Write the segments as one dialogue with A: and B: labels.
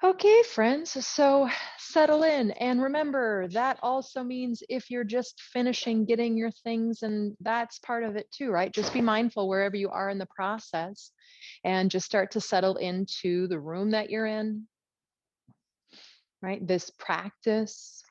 A: Okay, friends, so settle in. And remember, that also means if you're just finishing getting your things, and that's part of it too, right? Just be mindful wherever you are in the process and just start to settle into the room that you're in, right? This practice.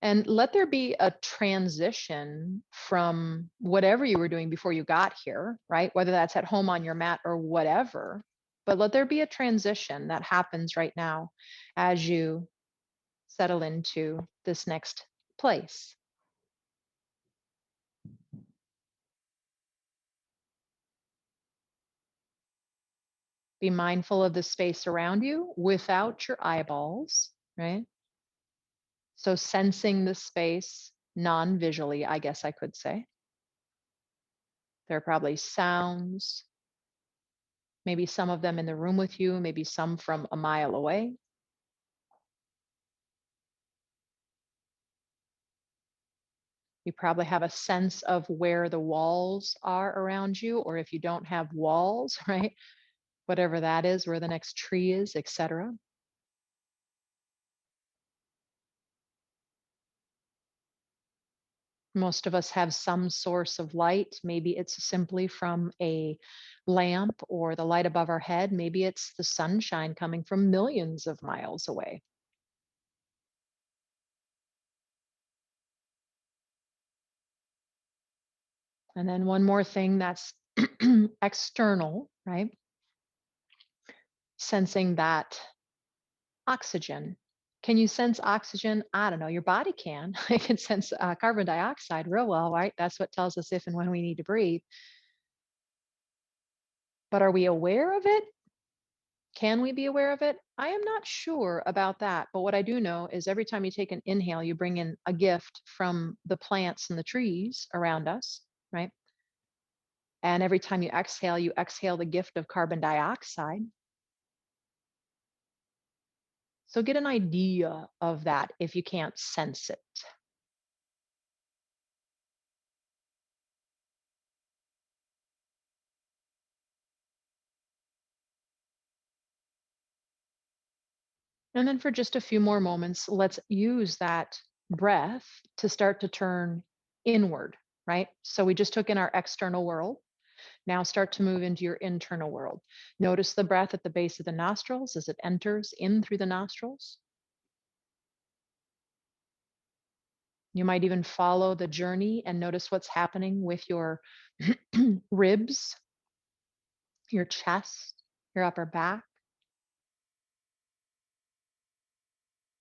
A: And let there be a transition from whatever you were doing before you got here, right? Whether that's at home on your mat or whatever. But let there be a transition that happens right now as you settle into this next place. Be mindful of the space around you without your eyeballs, right? So sensing the space non-visually, I guess I could say. There are probably sounds, maybe some of them in the room with you, maybe some from a mile away. You probably have a sense of where the walls are around you, or if you don't have walls, right? Whatever that is, where the next tree is, etc. Most of us have some source of light. Maybe it's simply from a lamp or the light above our head. Maybe it's the sunshine coming from millions of miles away. And then one more thing that's external, right? Sensing that oxygen. Can you sense oxygen? I don't know. Your body can. It can sense carbon dioxide real well, right? That's what tells us if and when we need to breathe. But are we aware of it? Can we be aware of it? I am not sure about that. But what I do know is every time you take an inhale, you bring in a gift from the plants and the trees around us, right? And every time you exhale the gift of carbon dioxide. So get an idea of that if you can't sense it. And then for just a few more moments, let's use that breath to start to turn inward, right? So we just took in our external world. Now start to move into your internal world. Notice the breath at the base of the nostrils as it enters in through the nostrils. You might even follow the journey and notice what's happening with your ribs, your chest, your upper back.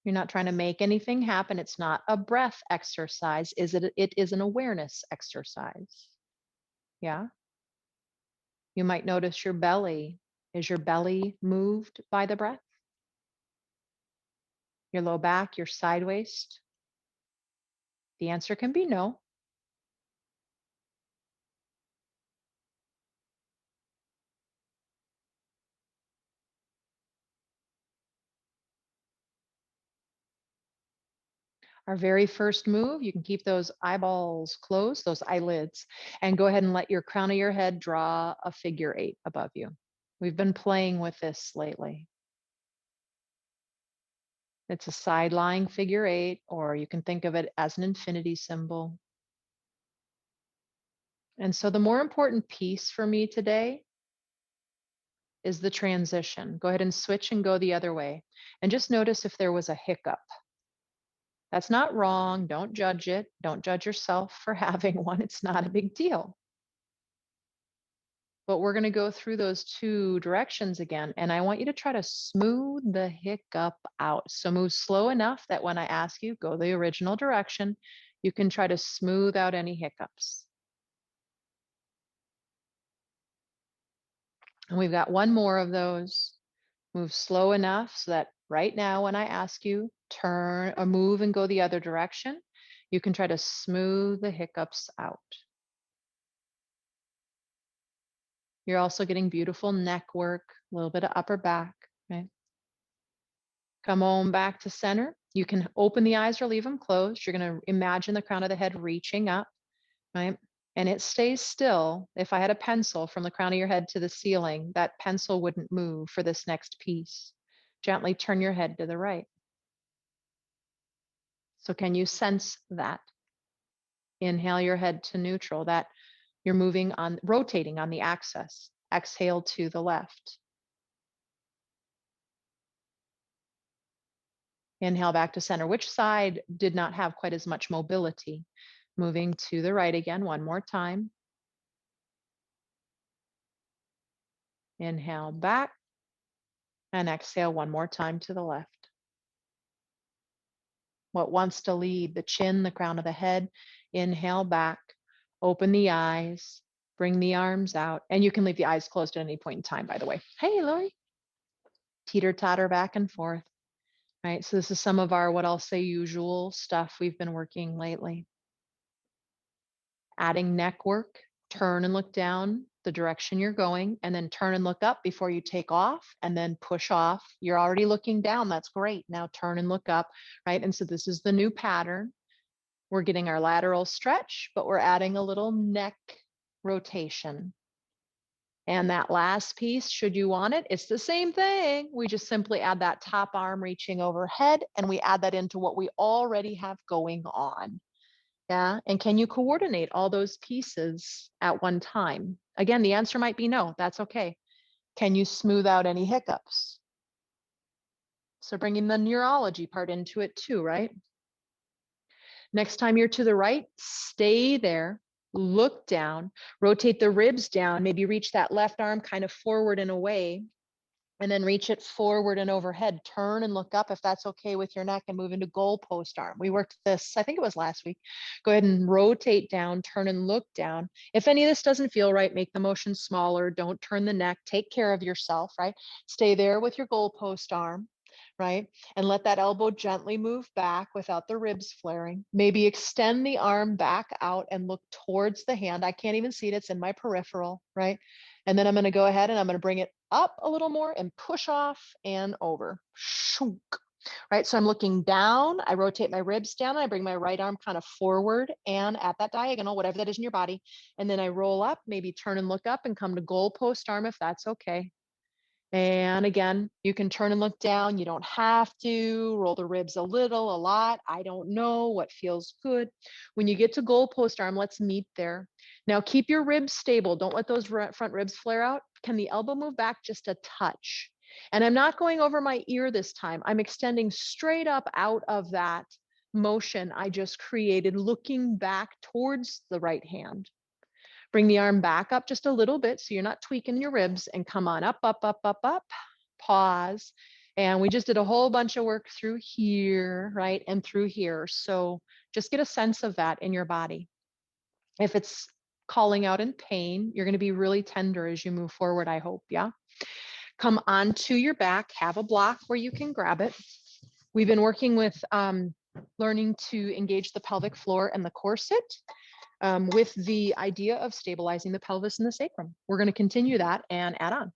A: You're not trying to make anything happen. It's not a breath exercise. It is an awareness exercise. Yeah. You might notice your belly. Is your belly moved by the breath? Your low back, your side waist? The answer can be no. Our very first move, you can keep those eyeballs closed, those eyelids, and go ahead and let your crown of your head draw a figure 8 above you. We've been playing with this lately. It's a side-lying figure 8, or you can think of it as an infinity symbol. And so the more important piece for me today is the transition. Go ahead and switch and go the other way. And just notice if there was a hiccup. That's not wrong. Don't judge it. Don't judge yourself for having one. It's not a big deal. But we're going to go through those two directions again. And I want you to try to smooth the hiccup out. So move slow enough that when I ask you, go the original direction, you can try to smooth out any hiccups. And we've got one more of those. Move slow enough so that right now, when I ask you, turn or move and go the other direction, you can try to smooth the hiccups out. You're also getting beautiful neck work, a little bit of upper back, right? Come on back to center. You can open the eyes or leave them closed. You're going to imagine the crown of the head reaching up, right? and it stays still. If I had a pencil from the crown of your head to the ceiling, that pencil wouldn't move for this next piece. Gently turn your head to the right. So can you sense that? Inhale your head to neutral, that you're moving on, rotating on the axis. Exhale to the left. Inhale back to center. Which side did not have quite as much mobility? Moving to the right again, one more time. Inhale back and exhale one more time to the left. What wants to lead? The chin, the crown of the head. Inhale back, open the eyes, bring the arms out. And you can leave the eyes closed at any point in time, by the way. Hey, Lori. Teeter totter back and forth. Right, so this is some of our, what I'll say, usual stuff we've been working lately. Adding neck work, turn and look down the direction you're going, and then turn and look up before you take off, and then push off. You're already looking down, that's great. Now turn and look up, right? And so this is the new pattern. We're getting our lateral stretch, but we're adding a little neck rotation. And that last piece, should you want it, it's the same thing. We just simply add that top arm reaching overhead, and we add that into what we already have going on. Yeah. And can you coordinate all those pieces at one time? Again, the answer might be no. That's okay. Can you smooth out any hiccups? So bringing the neurology part into it too, right? Next time you're to the right, stay there. Look down, rotate the ribs down, maybe reach that left arm kind of forward and away, and then reach it forward and overhead. Turn and look up if that's okay with your neck, and move into goalpost arm. We worked this, I think it was last week. Go ahead and rotate down, turn and look down. If any of this doesn't feel right, make the motion smaller. Don't turn the neck. Take care of yourself, right? Stay there with your goalpost arm, right? And let that elbow gently move back without the ribs flaring. Maybe extend the arm back out and look towards the hand. I can't even see it, it's in my peripheral, right? And then I'm gonna go ahead and I'm gonna bring it up a little more and push off and over. Shunk. Right, so I'm looking down, I rotate my ribs down, I bring my right arm kind of forward and at that diagonal, whatever that is in your body. And then I roll up, maybe turn and look up and come to goalpost arm if that's okay. And again, you can turn and look down. You don't have to roll the ribs a little, a lot. I don't know what feels good. When you get to goalpost arm, let's meet there. Now keep your ribs stable. Don't let those front ribs flare out. Can the elbow move back just a touch? And I'm not going over my ear this time. I'm extending straight up out of that motion I just created, looking back towards the right hand. Bring the arm back up just a little bit so you're not tweaking your ribs, and come on up, up, up, up, up, pause. And we just did a whole bunch of work through here, right? And through here. So just get a sense of that in your body. If it's calling out in pain, you're going to be really tender as you move forward, I hope. Yeah. Come onto your back, have a block where you can grab it. We've been working with learning to engage the pelvic floor and the corset. With the idea of stabilizing the pelvis and the sacrum. We're going to continue that and add on.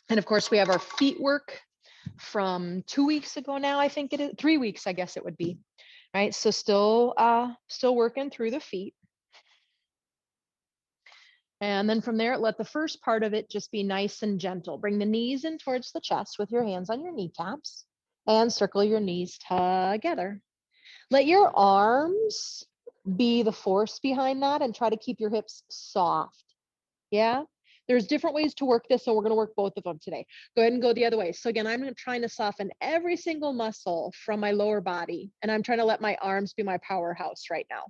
A: And of course, we have our feet work from 2 weeks ago now, I think it is 3 weeks, I guess it would be, right? So still working through the feet. And then from there, let the first part of it just be nice and gentle. Bring the knees in towards the chest with your hands on your kneecaps and circle your knees together. Let your arms be the force behind that, and try to keep your hips soft. Yeah. There's different ways to work this, so we're going to work both of them today. Go ahead and go the other way. So again, I'm trying to soften every single muscle from my lower body, and I'm trying to let my arms be my powerhouse right now.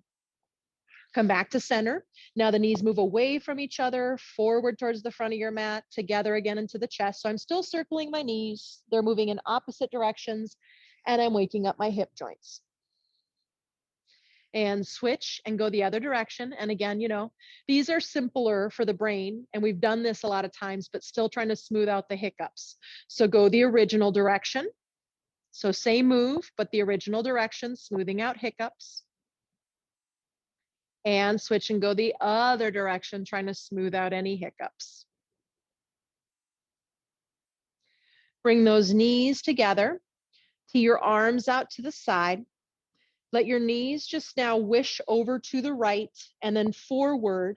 A: Come back to center. Now the knees move away from each other, forward towards the front of your mat, together again into the chest. So I'm still circling my knees. They're moving in opposite directions, and I'm waking up my hip joints. And switch and go the other direction. And again, these are simpler for the brain, and we've done this a lot of times, but still trying to smooth out the hiccups. So go the original direction. So same move, but the original direction, smoothing out hiccups. And switch and go the other direction, trying to smooth out any hiccups. Bring those knees together, to your arms out to the side.
B: Let your knees just now wish over to the right and then forward,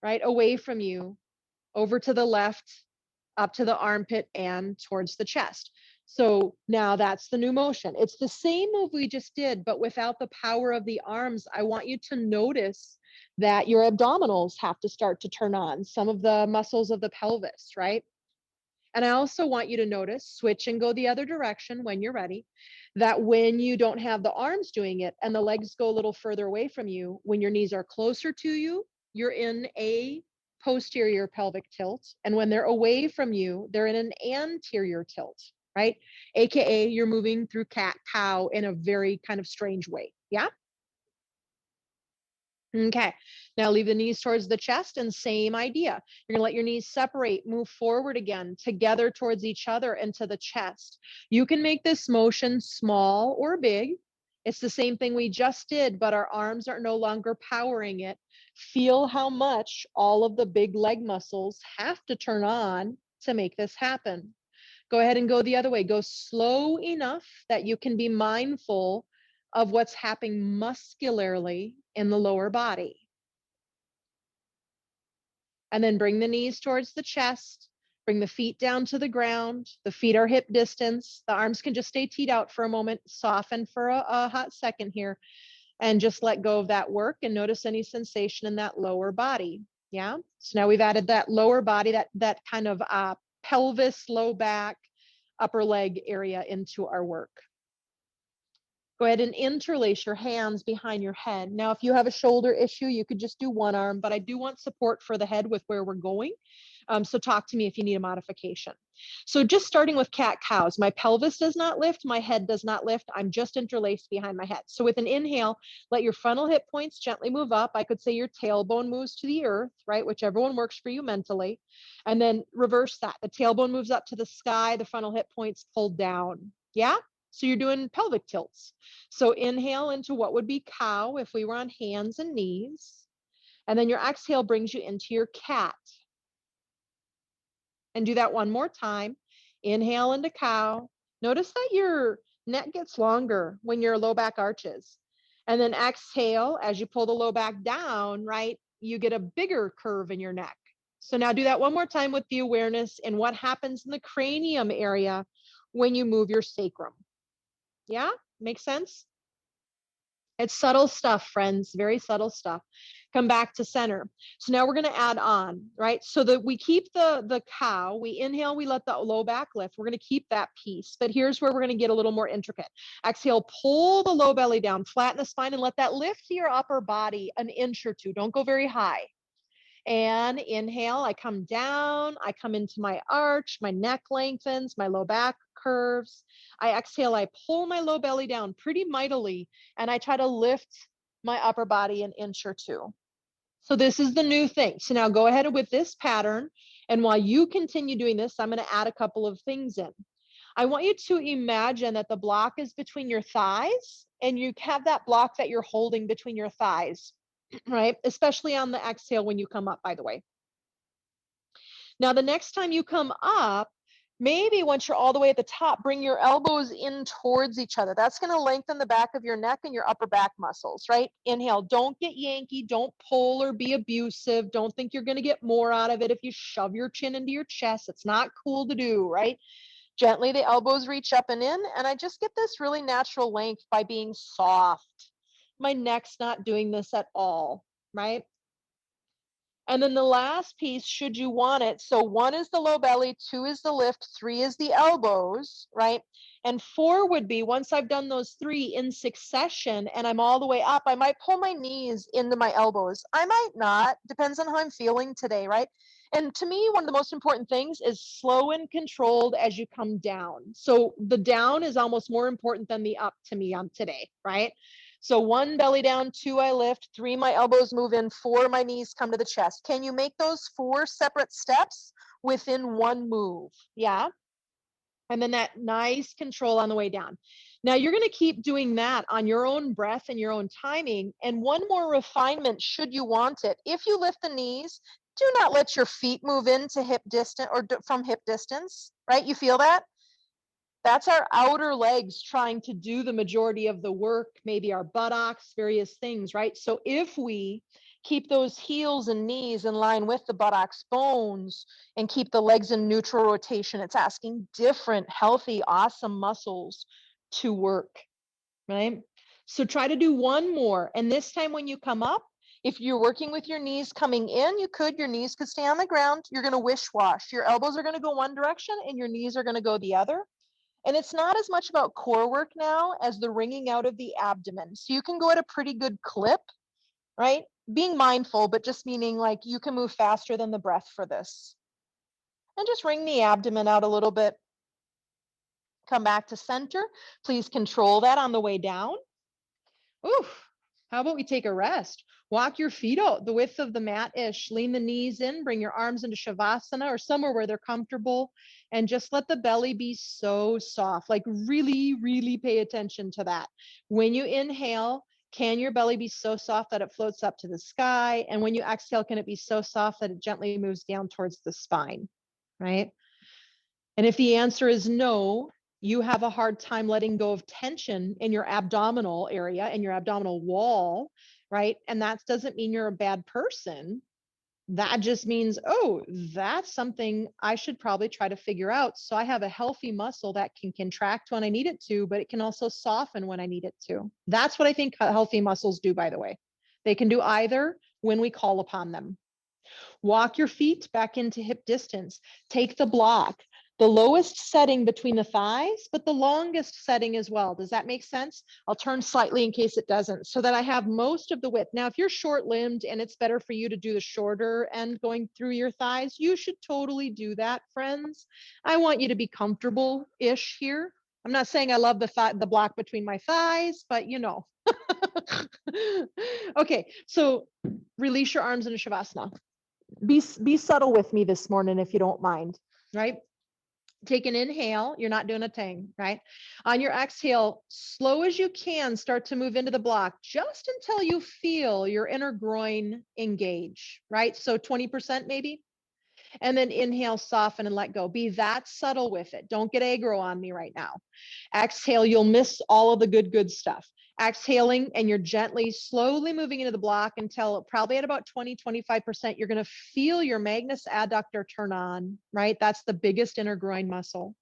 B: right, away from you, over to the left, up to the armpit and towards the chest. So now that's the new motion. It's the same move we just did, but without the power of the arms. I want you to notice that your abdominals have to start to turn on, some of the muscles of the pelvis, right? And I also want you to notice, switch and go the other direction when you're ready, that when you don't have the arms doing it and the legs go a little further away from you, when your knees are closer to you, you're in a posterior pelvic tilt. And when they're away from you, they're in an anterior tilt, right? AKA you're moving through cat cow in a very kind of strange way. Yeah. Okay, now leave the knees towards the chest and same idea. You're gonna let your knees separate, move forward again, together towards each other into the chest. You can make this motion small or big. It's the same thing we just did, but our arms are no longer powering it. Feel how much all of the big leg muscles have to turn on to make this happen. Go ahead and go the other way. Go slow enough that you can be mindful of what's happening muscularly in the lower body. And then bring the knees towards the chest, bring the feet down to the ground. The feet are hip distance. The arms can just stay teed out for a moment, soften for a hot second here, and just let go of that work and notice any sensation in that lower body. Yeah. So now we've added that lower body, that kind of pelvis, low back, upper leg area into our work. Go ahead and interlace your hands behind your head. Now, if you have a shoulder issue, you could just do one arm, but I do want support for the head with where we're going. So talk to me if you need a modification. So just starting with cat cows, my pelvis does not lift, my head does not lift. I'm just interlaced behind my head. So with an inhale, let your frontal hip points gently move up. I could say your tailbone moves to the earth, right? Whichever one works for you mentally. And then reverse that. The tailbone moves up to the sky, the frontal hip points pull down. Yeah? So you're doing pelvic tilts. So inhale into what would be cow if we were on hands and knees. And then your exhale brings you into your cat. And do that one more time. Inhale into cow. Notice that your neck gets longer when your low back arches. And then exhale, as you pull the low back down, right, you get a bigger curve in your neck. So now do that one more time with the awareness in what happens in the cranium area when you move your sacrum. Yeah, makes sense? It's subtle stuff, friends, very subtle stuff. Come back to center. So now we're going to add on, right? So that we keep the cow, we inhale, we let the low back lift. We're going to keep that piece, but here's where we're going to get a little more intricate. Exhale, pull the low belly down, flatten the spine and let that lift your upper body an inch or two. Don't go very high. And inhale, I come down, I come into my arch, my neck lengthens, my low back curves. I exhale, I pull my low belly down pretty mightily, and I try to lift my upper body an inch or two. So this is the new thing. So now go ahead with this pattern. And while you continue doing this, I'm going to add a couple of things in. I want you to imagine that the block is between your thighs, and you have that block that you're holding between your thighs. Right? Especially on the exhale when you come up, by the way. Now, the next time you come up, maybe once you're all the way at the top, bring your elbows in towards each other. That's going to lengthen the back of your neck and your upper back muscles, right? Inhale. Don't get yanky. Don't pull or be abusive. Don't think you're going to get more out of it if you shove your chin into your chest. It's not cool to do, right? Gently, the elbows reach up and in, and I just get this really natural length by being soft. My neck's not doing this at all, right? And then the last piece, should you want it, so 1 is the low belly, 2 is the lift, 3 is the elbows, right? And 4 would be, once I've done those 3 in succession and I'm all the way up, I might pull my knees into my elbows. I might not, depends on how I'm feeling today, right? And to me, one of the most important things is slow and controlled as you come down. So the down is almost more important than the up to me on today, right? So 1, belly down, 2, I lift, 3, my elbows move in, 4, my knees come to the chest. Can you make those 4 separate steps within one move? Yeah. And then that nice control on the way down. Now you're going to keep doing that on your own breath and your own timing. And one more refinement, should you want it, if you lift the knees, do not let your feet move into hip distance or from hip distance, right? You feel that? That's our outer legs trying to do the majority of the work, maybe our buttocks, various things, right? So if we keep those heels and knees in line with the buttocks bones and keep the legs in neutral rotation, it's asking different, healthy, awesome muscles to work, right? So try to do one more. And this time when you come up, if you're working with your knees coming in, your knees could stay on the ground. You're going to wish wash. Your elbows are going to go one direction and your knees are going to go the other. And it's not as much about core work now as the wringing out of the abdomen. So you can go at a pretty good clip, right? Being mindful, but just meaning like you can move faster than the breath for this. And just wring the abdomen out a little bit. Come back to center. Please control that on the way down. Oof. How about we take a rest? Walk your feet out the width of the mat-ish. Lean the knees in, bring your arms into Shavasana or somewhere where they're comfortable, and just let the belly be so soft. Like really, really pay attention to that. When you inhale, can your belly be so soft that it floats up to the sky? And when you exhale, can it be so soft that it gently moves down towards the spine, right? And if the answer is no, you have a hard time letting go of tension in your abdominal area and your abdominal wall, right? And that doesn't mean you're a bad person. That just means, oh, that's something I should probably try to figure out. So I have a healthy muscle that can contract when I need it to, but it can also soften when I need it to. That's what I think healthy muscles do, by the way. They can do either when we call upon them. Walk your feet back into hip distance. Take the block, the lowest setting between the thighs, but the longest setting as well. Does that make sense? I'll turn slightly in case it doesn't, so that I have most of the width. Now, if you're short-limbed and it's better for you to do the shorter end going through your thighs, you should totally do that, friends. I want you to be comfortable-ish here. I'm not saying I love the block between my thighs, but you know. Okay, so release your arms into Shavasana. Be subtle with me this morning if you don't mind, right? Take an inhale. You're not doing a thing, right? On your exhale, slow as you can, start to move into the block just until you feel your inner groin engage, right? So 20% maybe. And then inhale, soften and let go. Be that subtle with it. Don't get aggro on me right now. Exhale, you'll miss all of the good stuff. Exhaling, and you're gently, slowly moving into the block until probably at about 20-25%, you're going to feel your magnus adductor turn on, right? That's the biggest inner groin muscle.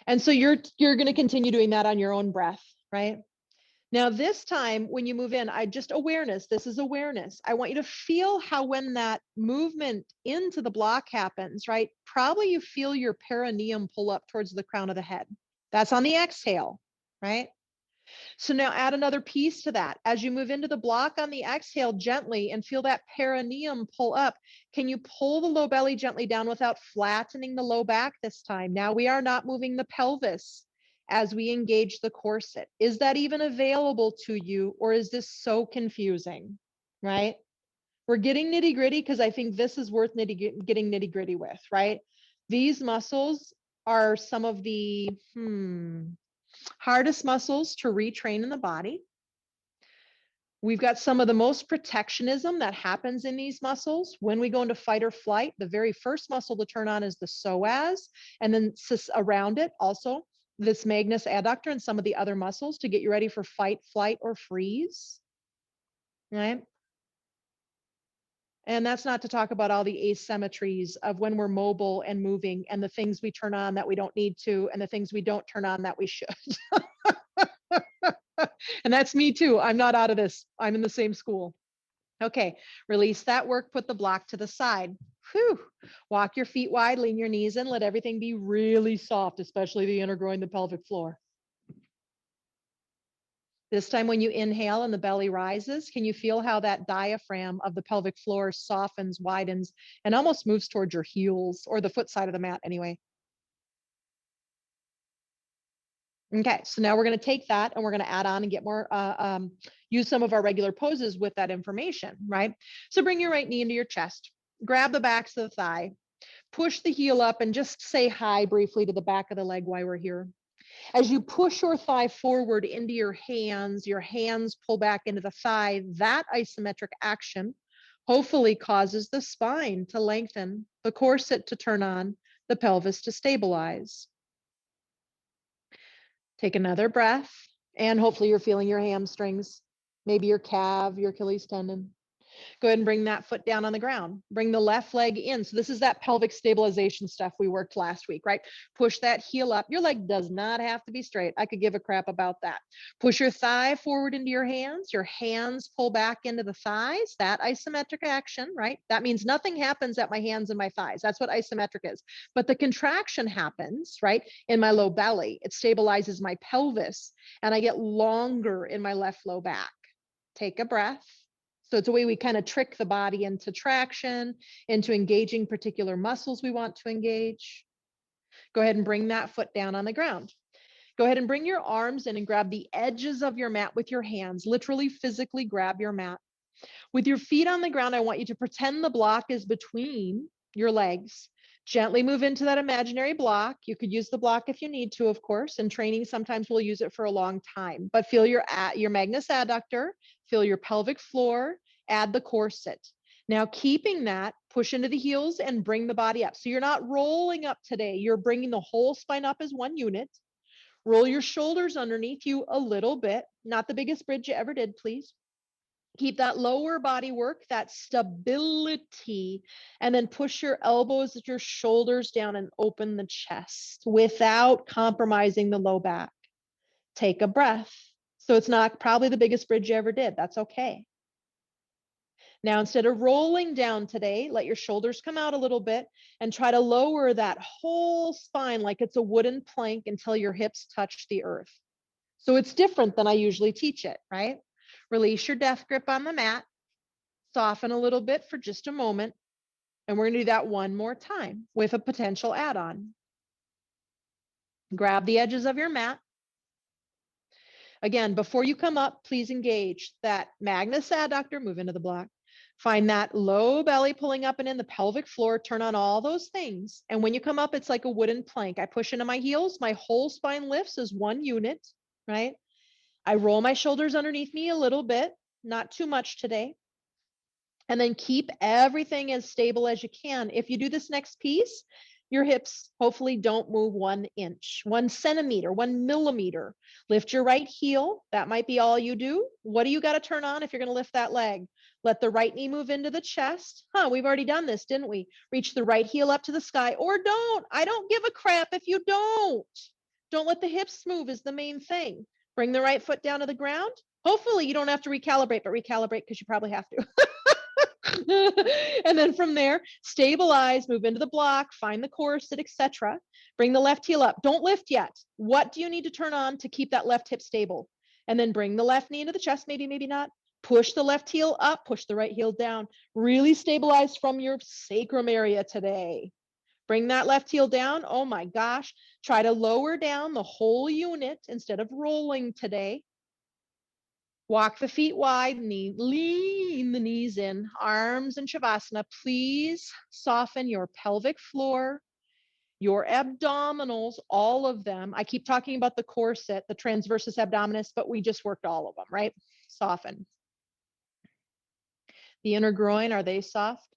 B: And so you're going to continue doing that on your own breath, right? Now, this time when you move in, awareness, this is awareness. I want you to feel how when that movement into the block happens, right? Probably you feel your perineum pull up towards the crown of the head. That's on the exhale, right? So now add another piece to that. As you move into the block on the exhale gently and feel that perineum pull up, can you pull the low belly gently down without flattening the low back this time? Now we are not moving the pelvis as we engage the corset. Is that even available to you, or is this so confusing, right? We're getting nitty gritty because I think this is worth getting nitty gritty with, right? These muscles are some of the hardest muscles to retrain in the body. We've got some of the most protectionism that happens in these muscles. When we go into fight or flight, the very first muscle to turn on is the psoas, and then around it also this magnus adductor and some of the other muscles to get you ready for fight, flight, or freeze, right? And that's not to talk about all the asymmetries of when we're mobile and moving and the things we turn on that we don't need to and the things we don't turn on that we should. And that's me too. I'm not out of this. I'm in the same school. Okay, release that work, put the block to the side. Whew. Walk your feet wide, lean your knees in, let everything be really soft, especially the inner groin, the pelvic floor. This time when you inhale and the belly rises, can you feel how that diaphragm of the pelvic floor softens, widens, and almost moves towards your heels or the foot side of the mat anyway? Okay, so now we're going to take that and we're going to add on and get more, use some of our regular poses with that information, right? So bring your right knee into your chest, grab the backs of the thigh, push the heel up and just say hi briefly to the back of the leg while we're here. As you push your thigh forward into your hands pull back into the thigh. That isometric action hopefully causes the spine to lengthen, the corset to turn on, the pelvis to stabilize. Take another breath, and hopefully you're feeling your hamstrings, maybe your calf, your Achilles tendon. Go ahead and bring that foot down on the ground. Bring the left leg in. So this is that pelvic stabilization stuff we worked last week, right? Push that heel up. Your leg does not have to be straight. I could give a crap about that. Push your thigh forward into your hands. Your hands pull back into the thighs. That isometric action, right? That means nothing happens at my hands and my thighs. That's what isometric is. But the contraction happens, right? In my low belly. It stabilizes my pelvis, and I get longer in my left low back. Take a breath. So it's a way we kind of trick the body into traction, into engaging particular muscles we want to engage. Go ahead and bring that foot down on the ground. Go ahead and bring your arms in and grab the edges of your mat with your hands. Literally, physically grab your mat. With your feet on the ground, I want you to pretend the block is between your legs. Gently move into that imaginary block. You could use the block if you need to, of course. In training, sometimes we'll use it for a long time. But feel your magnus adductor, feel your pelvic floor, add the corset. Now, keeping that, push into the heels and bring the body up. So you're not rolling up today. You're bringing the whole spine up as one unit. Roll your shoulders underneath you a little bit. Not the biggest bridge you ever did, please. Keep that lower body work, that stability, and then push your elbows, your shoulders down and open the chest without compromising the low back. Take a breath. So it's not probably the biggest bridge you ever did. That's okay. Now, instead of rolling down today, let your shoulders come out a little bit and try to lower that whole spine like it's a wooden plank until your hips touch the earth. So it's different than I usually teach it, right? Release your death grip on the mat. Soften a little bit for just a moment. And we're going to do that one more time with a potential add-on. Grab the edges of your mat. Again, before you come up, please engage that magnus adductor, move into the block. Find that low belly pulling up and in the pelvic floor, turn on all those things. And when you come up, it's like a wooden plank. I push into my heels, my whole spine lifts as one unit, right? I roll my shoulders underneath me a little bit, not too much today. And then keep everything as stable as you can. If you do this next piece, your hips hopefully don't move 1 inch, 1 centimeter, 1 millimeter. Lift your right heel. That might be all you do. What do you got to turn on if you're going to lift that leg? Let the right knee move into the chest. We've already done this, didn't we? Reach the right heel up to the sky, or don't. I don't give a crap if you don't. Don't let the hips move is the main thing. Bring the right foot down to the ground. Hopefully you don't have to recalibrate, but recalibrate because you probably have to. And then from there, stabilize, move into the block, find the corset, etc. Bring the left heel up. Don't lift yet. What do you need to turn on to keep that left hip stable? And then bring the left knee into the chest, maybe, maybe not. Push the left heel up, push the right heel down. Really stabilize from your sacrum area today. Bring that left heel down. Oh my gosh. Try to lower down the whole unit instead of rolling today. Walk the feet wide, lean the knees in, arms in Shavasana. Please soften your pelvic floor, your abdominals, all of them. I keep talking about the corset, the Transversus Abdominus, but we just worked all of them, right? Soften. The inner groin, are they soft?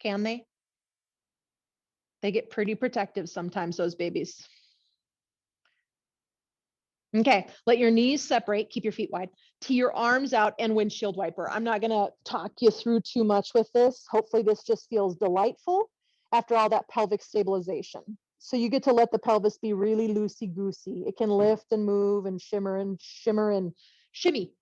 B: Can they? They get pretty protective sometimes, those babies. Okay, let your knees separate, keep your feet wide, tee your arms out and windshield wiper. I'm not gonna talk you through too much with this. Hopefully this just feels delightful after all that pelvic stabilization. So you get to let the pelvis be really loosey-goosey. It can lift and move and shimmer and shimmy.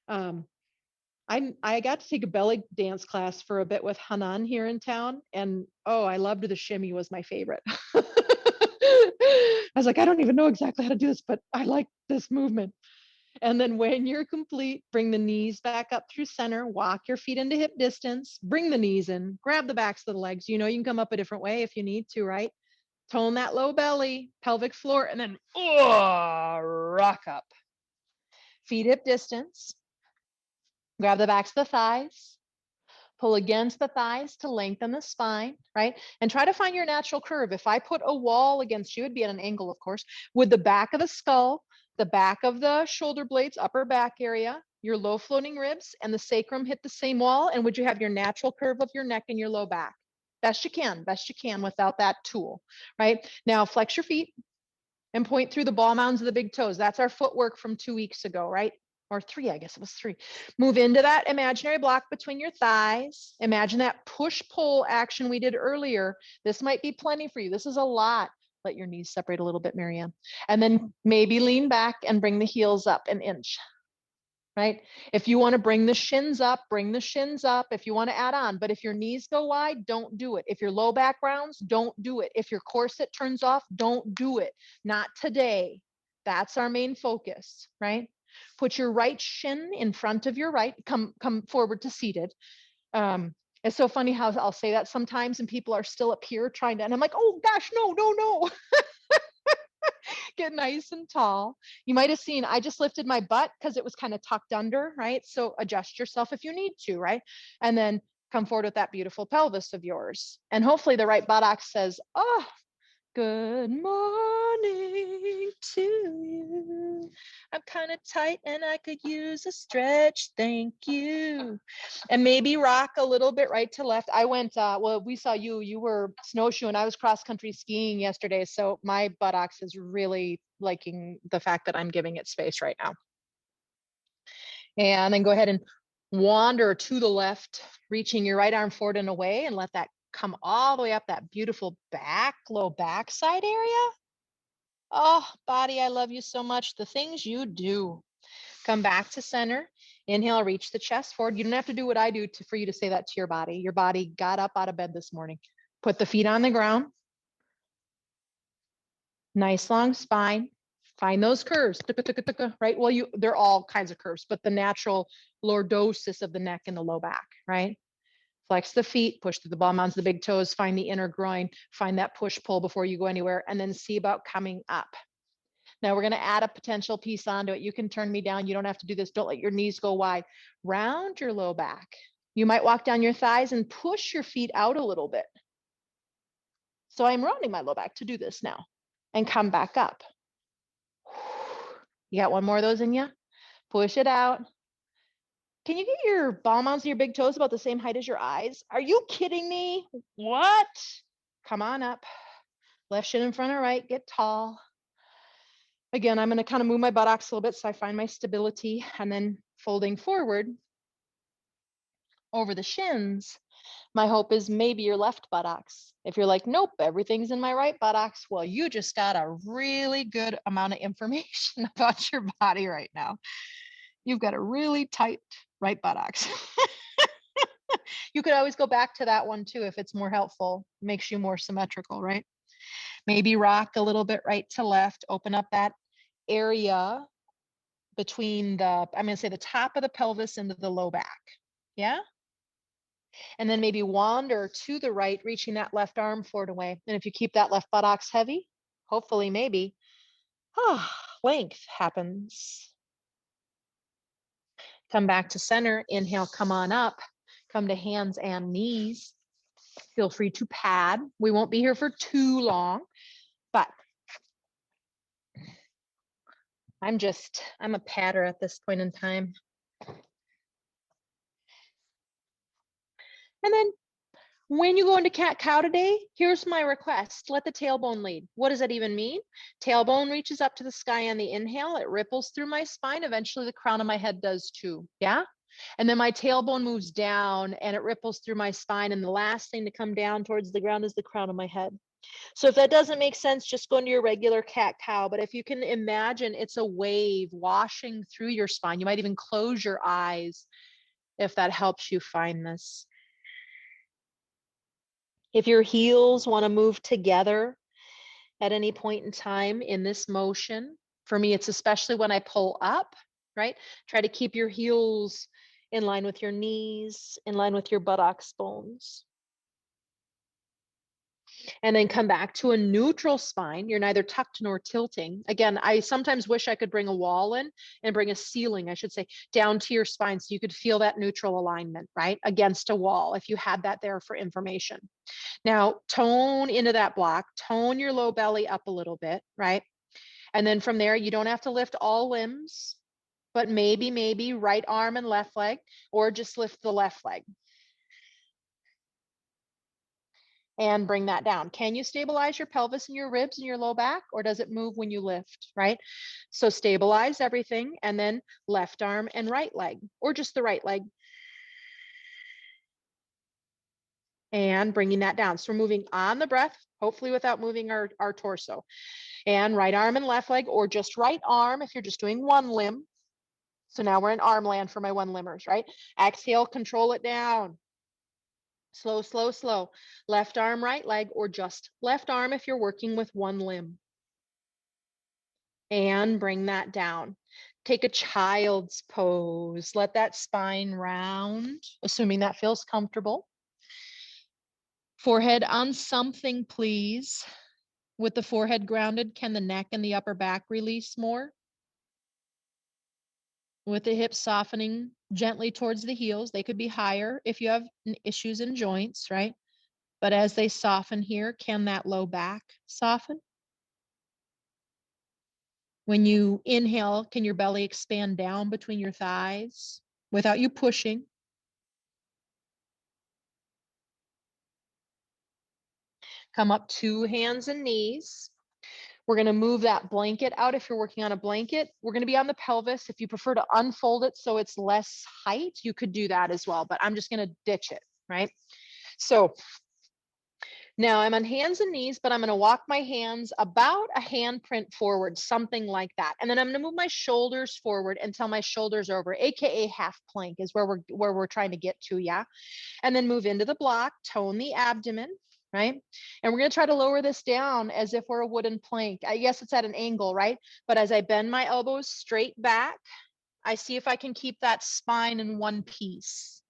B: I got to take a belly dance class for a bit with Hanan here in town, and oh, I loved the shimmy was my favorite. I was like, I don't even know exactly how to do this, but I like this movement. And then when you're complete, bring the knees back up through center, walk your feet into hip distance, bring the knees in, grab the backs of the legs. You know, you can come up a different way if you need to, right? Tone that low belly, pelvic floor, and then rock up. Feet hip distance. Grab the backs of the thighs. Pull against the thighs to lengthen the spine, right? And try to find your natural curve. If I put a wall against you, it'd be at an angle, of course, with the back of the skull, the back of the shoulder blades, upper back area, your low floating ribs, and the sacrum hit the same wall. And would you have your natural curve of your neck and your low back?
A: best you can without that tool, right? Now flex your feet and point through the ball mounds of the big toes. That's our footwork from 2 weeks ago, right? Or 3, I guess it was 3. Move into that imaginary block between your thighs. Imagine that push-pull action we did earlier. This might be plenty for you. This is a lot. Let your knees separate a little bit, Marianne. And then maybe lean back and bring the heels up an inch, right? If you want to bring the shins up, bring the shins up if you want to add on. But if your knees go wide, don't do it. If your low back rounds, don't do it. If your corset turns off, don't do it. Not today. That's our main focus, right? Put your right shin in front of your right. Come forward to seated. It's so funny how I'll say that sometimes and people are still up here trying to, and I'm like, oh gosh, no. Get nice and tall. You might have seen I just lifted my butt because it was kind of tucked under, right? So adjust yourself if you need to, right? And then come forward with that beautiful pelvis of yours. And hopefully the right buttocks says, oh, good morning to you. I'm kind of tight and I could use a stretch. Thank you. And maybe rock a little bit right to left. I went, well, we saw you were snowshoeing. I was cross country skiing yesterday. So my buttocks is really liking the fact that I'm giving it space right now. And then go ahead and wander to the left, reaching your right arm forward and away, and let that come all the way up that beautiful back, low backside area. Oh, body, I love you so much. The things you do. Come back to center. Inhale, reach the chest forward. You don't have to do what I do for you to say that to your body. Your body got up out of bed this morning. Put the feet on the ground. Nice long spine. Find those curves, right? Well, they're all kinds of curves, but the natural lordosis of the neck and the low back, right? Flex the feet, push through the ball mounds, the big toes, find the inner groin, find that push pull before you go anywhere, and then see about coming up. Now we're going to add a potential piece onto it. You can turn me down. You don't have to do this. Don't let your knees go wide. Round your low back. You might walk down your thighs and push your feet out a little bit. So I'm rounding my low back to do this now and come back up. You got one more of those in you? Push it out. Can you get your ball mounds and your big toes about the same height as your eyes? Are you kidding me? What? Come on up. Left shin in front of right. Get tall. Again, I'm going to kind of move my buttocks a little bit so I find my stability, and then folding forward over the shins. My hope is maybe your left buttocks. If you're like, nope, everything's in my right buttocks, well, you just got a really good amount of information about your body right now. You've got a really tight right buttocks. You could always go back to that one too if it's more helpful, makes you more symmetrical, right? Maybe rock a little bit right to left, open up that area between I'm going to say the top of the pelvis into the low back. Yeah. And then maybe wander to the right, reaching that left arm forward away. And if you keep that left buttocks heavy, hopefully maybe length happens. Come back to center. Inhale, come on up. Come to hands and knees. Feel free to pad. We won't be here for too long, but I'm a padder at this point in time. And then when you go into cat-cow today, here's my request. Let the tailbone lead. What does that even mean? Tailbone reaches up to the sky on the inhale. It ripples through my spine. Eventually, the crown of my head does too. Yeah? And then my tailbone moves down and it ripples through my spine. And the last thing to come down towards the ground is the crown of my head. So if that doesn't make sense, just go into your regular cat-cow. But if you can imagine, it's a wave washing through your spine. You might even close your eyes if that helps you find this. If your heels want to move together at any point in time in this motion, for me, it's especially when I pull up, right? Try to keep your heels in line with your knees, in line with your buttocks bones. And then come back to a neutral spine. You're neither tucked nor tilting. Again, I sometimes wish I could bring a wall in and bring a ceiling, I should say, down to your spine so you could feel that neutral alignment, right? Against a wall, if you had that there for information. Now, tone into that block, tone your low belly up a little bit, right? And then from there, you don't have to lift all limbs, but maybe right arm and left leg, or just lift the left leg.
B: and bring that down. Can you stabilize your pelvis and your ribs and your low back, or does it move when you lift, right? So stabilize everything, and then left arm and right leg, or just the right leg. And bringing that down. So we're moving on the breath, hopefully without moving our torso. And right arm and left leg, or just right arm if you're just doing one limb. So now we're in arm land for my one limbers, right? Exhale, control it down. Slow, slow, slow. Left arm, right leg, or just left arm if you're working with one limb. And bring that down. Take a child's pose. Let that spine round, assuming that feels comfortable. Forehead on something, please. With the forehead grounded, can the neck and the upper back release more? With the hips softening gently towards the heels, they could be higher if you have issues in joints, right? But as they soften here, can that low back soften? When you inhale, can your belly expand down between your thighs without you pushing? Come up to hands and knees. We're going to move that blanket out. If you're working on a blanket, we're going to be on the pelvis. If you prefer to unfold it so it's less height, you could do that as well, but I'm just going to ditch it, right? So now I'm on hands and knees, but I'm going to walk my hands about a handprint forward, something like that. And then I'm going to move my shoulders forward until my shoulders are over, AKA half plank is where we're trying to get to. Yeah. And then move into the block, tone the abdomen, right? And we're going to try to lower this down as if we're a wooden plank. I guess it's at an angle, right? But as I bend my elbows straight back, I see if I can keep that spine in one piece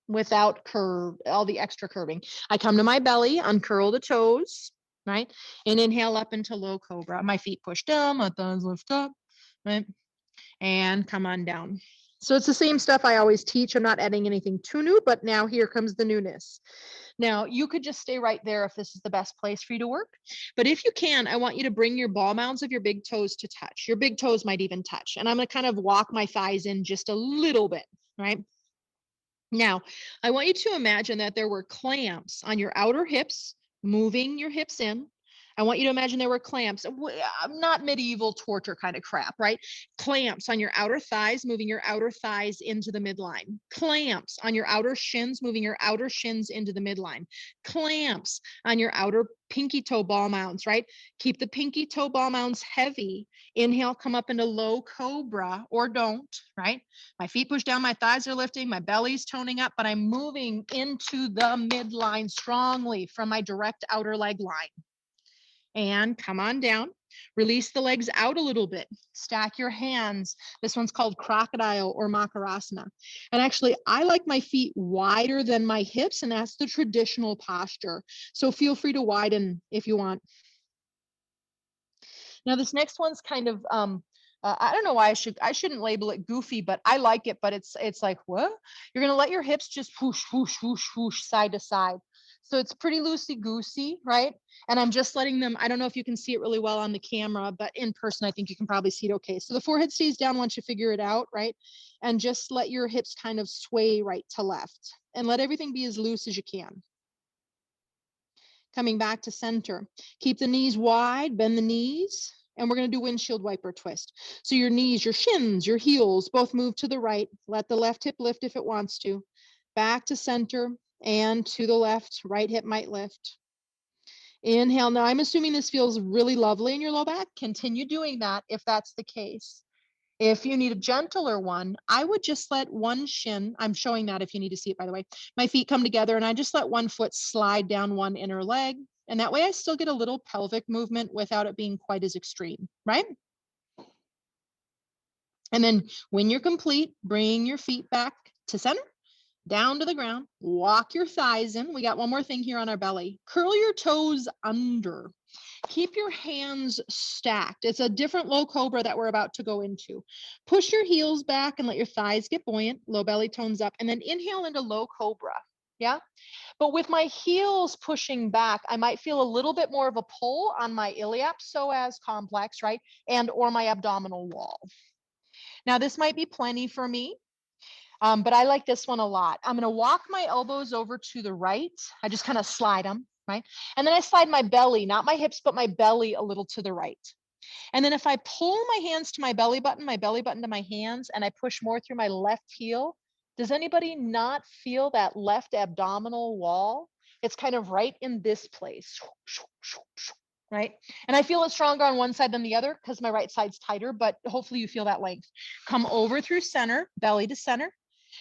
B: without all the extra curving. I come to my belly, uncurl the toes, right? And inhale up into low cobra. My feet push down, my thumbs lift up, right? And come on down. So it's the same stuff I always teach. I'm not adding anything too new, but now here comes the newness. Now you could just stay right there if this is the best place for you to work. But if you can, I want you to bring your ball mounds of your big toes to touch. Your big toes might even touch. And I'm going to kind of walk my thighs in just a little bit, right? Now, I want you to imagine that there were clamps on your outer hips, moving your hips in. I want you to imagine there were clamps. Not medieval torture kind of crap, right? Clamps on your outer thighs, moving your outer thighs into the midline. Clamps on your outer shins, moving your outer shins into the midline. Clamps on your outer pinky toe ball mounds, right? Keep the pinky toe ball mounds heavy. Inhale, come up into low cobra, or don't, right? My feet push down, my thighs are lifting, my belly's toning up, but I'm moving into the midline strongly from my direct outer leg line. And come on down. Release the legs out a little bit. Stack your hands. This one's called crocodile or makarasana. And actually, I like my feet wider than my hips, and that's the traditional posture. So feel free to widen if you want. Now, this next one's kind of, I don't know why I shouldn't label it goofy, but I like it, but it's like, what? You're going to let your hips just whoosh, whoosh, whoosh, whoosh, side to side. So it's pretty loosey-goosey, right? And I'm just letting them, I don't know if you can see it really well on the camera, but in person, I think you can probably see it okay. So the forehead stays down once you figure it out, right? And just let your hips kind of sway right to left and let everything be as loose as you can. Coming back to center. Keep the knees wide, bend the knees, and we're going to do windshield wiper twist. So your knees, your shins, your heels both move to the right. Let the left hip lift if it wants to. Back to center and to the left. Right hip might lift. Inhale. Now I'm assuming this feels really lovely in your low back. Continue doing that if that's the case. If you need a gentler one, I would just let one shin, I'm showing that if you need to see it, by the way, my feet come together and I just let one foot slide down one inner leg. And that way I still get a little pelvic movement without it being quite as extreme, right? And then when you're complete, bring your feet back to center, down to the ground, walk your thighs in. We got one more thing here on our belly. Curl your toes under. Keep your hands stacked. It's a different low cobra that we're about to go into. Push your heels back and let your thighs get buoyant. Low belly tones up, and then inhale into low cobra. Yeah. But with my heels pushing back, I might feel a little bit more of a pull on my iliopsoas complex, right? And or my abdominal wall. Now this might be plenty for me. But I like this one a lot. I'm going to walk my elbows over to the right. I just kind of slide them, right? And then I slide my belly, not my hips, but my belly a little to the right. And then if I pull my hands to my belly button to my hands, and I push more through my left heel, does anybody not feel that left abdominal wall? It's kind of right in this place, right? And I feel it stronger on one side than the other because my right side's tighter, but hopefully you feel that length. Come over through center, belly to center,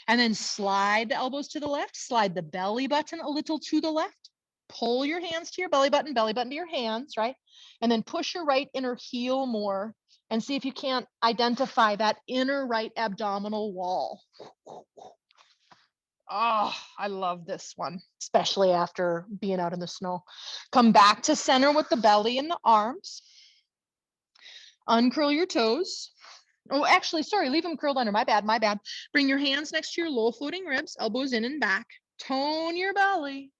B: and then slide the elbows to the left, slide the belly button a little to the left, pull your hands to your belly button to your hands, right? And then push your right inner heel more and see if you can't identify that inner right abdominal wall. Oh, I love this one, especially after being out in the snow. Come back to center with the belly and the arms. Uncurl your toes. Oh, actually, sorry, leave them curled under. My bad, my bad. Bring your hands next to your low floating ribs, elbows in and back. Tone your belly.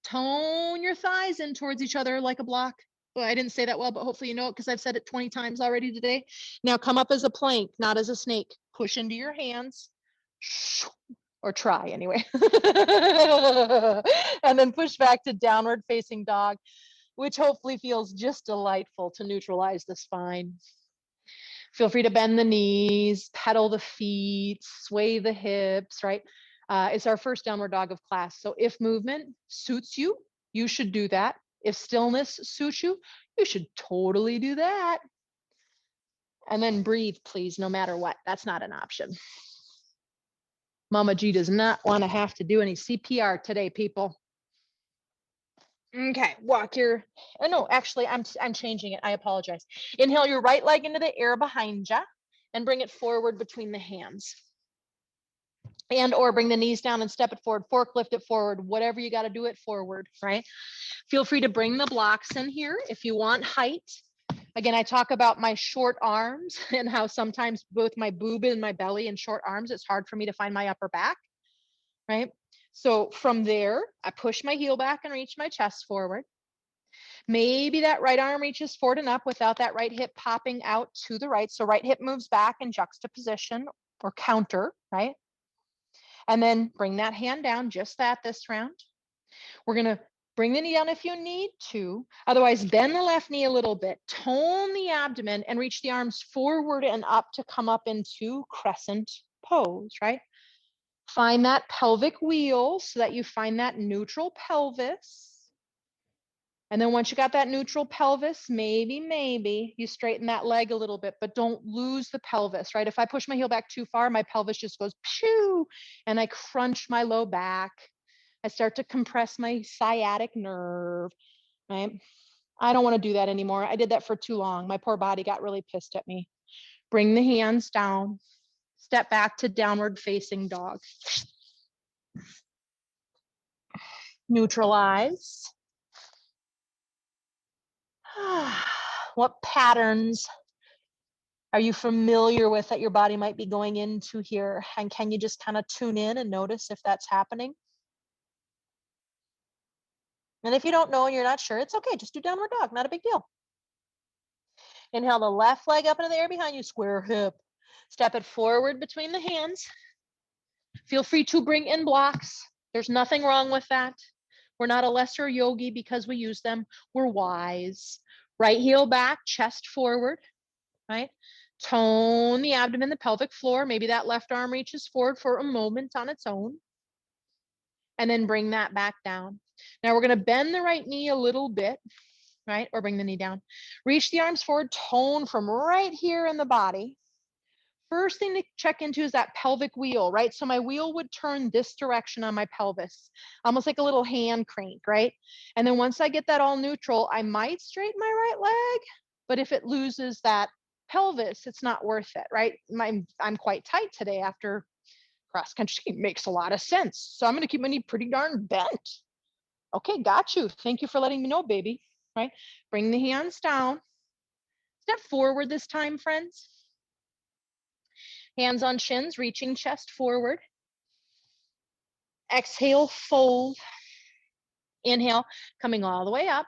B: Tone your thighs in towards each other like a block. Well, I didn't say that well, but hopefully you know it because I've said it 20 times already today. Now come up as a plank, not as a snake. Push into your hands. Or try anyway. And then push back to downward facing dog, which hopefully feels just delightful to neutralize the spine. Feel free to bend the knees, pedal the feet, sway the hips, right? It's our first downward dog of class. So if movement suits you, you should do that. If stillness suits you, you should totally do that. And then breathe, please, no matter what. That's not an option. Mama G does not want to have to do any CPR today, people. Okay, walk your, oh no, actually I'm changing it. I apologize. Inhale your right leg into the air behind you and bring it forward between the hands. And or bring the knees down and step it forward, forklift it forward, whatever you got to do it forward, right? Feel free to bring the blocks in here if you want height. Again, I talk about my short arms and how sometimes both my boob and my belly and short arms, it's hard for me to find my upper back, right? So from there, I push my heel back and reach my chest forward. Maybe that right arm reaches forward and up without that right hip popping out to the right. So right hip moves back in juxtaposition or counter, right? And then bring that hand down, just that this round. We're gonna bring the knee down if you need to. Otherwise, bend the left knee a little bit, tone the abdomen and reach the arms forward and up to come up into crescent pose, right? Find that pelvic wheel so that you find that neutral pelvis. And then once you got that neutral pelvis, maybe you straighten that leg a little bit, but don't lose the pelvis, right? If I push my heel back too far, my pelvis just goes pew, and I crunch my low back. I start to compress my sciatic nerve, right? I don't want to do that anymore. I did that for too long. My poor body got really pissed at me. Bring the hands down, step back to downward facing dog. Neutralize. What patterns are you familiar with that your body might be going into here? And can you just kind of tune in and notice if that's happening? And if you don't know and you're not sure, it's okay. Just do downward dog, not a big deal. Inhale the left leg up into the air behind you, square hip. Step it forward between the hands. Feel free to bring in blocks. There's nothing wrong with that. We're not a lesser yogi because we use them. We're wise. Right heel back, chest forward, right? Tone the abdomen, the pelvic floor. Maybe that left arm reaches forward for a moment on its own. And then bring that back down. Now we're going to bend the right knee a little bit, right? Or bring the knee down. Reach the arms forward, tone from right here in the body. First thing to check into is that pelvic wheel, right? So my wheel would turn this direction on my pelvis, almost like a little hand crank, right? And then once I get that all neutral, I might straighten my right leg, but if it loses that pelvis, it's not worth it, right? I'm quite tight today after cross country. It makes a lot of sense. So I'm going to keep my knee pretty darn bent. Okay, got you. Thank you for letting me know, baby, right? Bring the hands down. Step forward this time, friends. Hands on shins, reaching chest forward. Exhale, fold. Inhale, coming all the way up.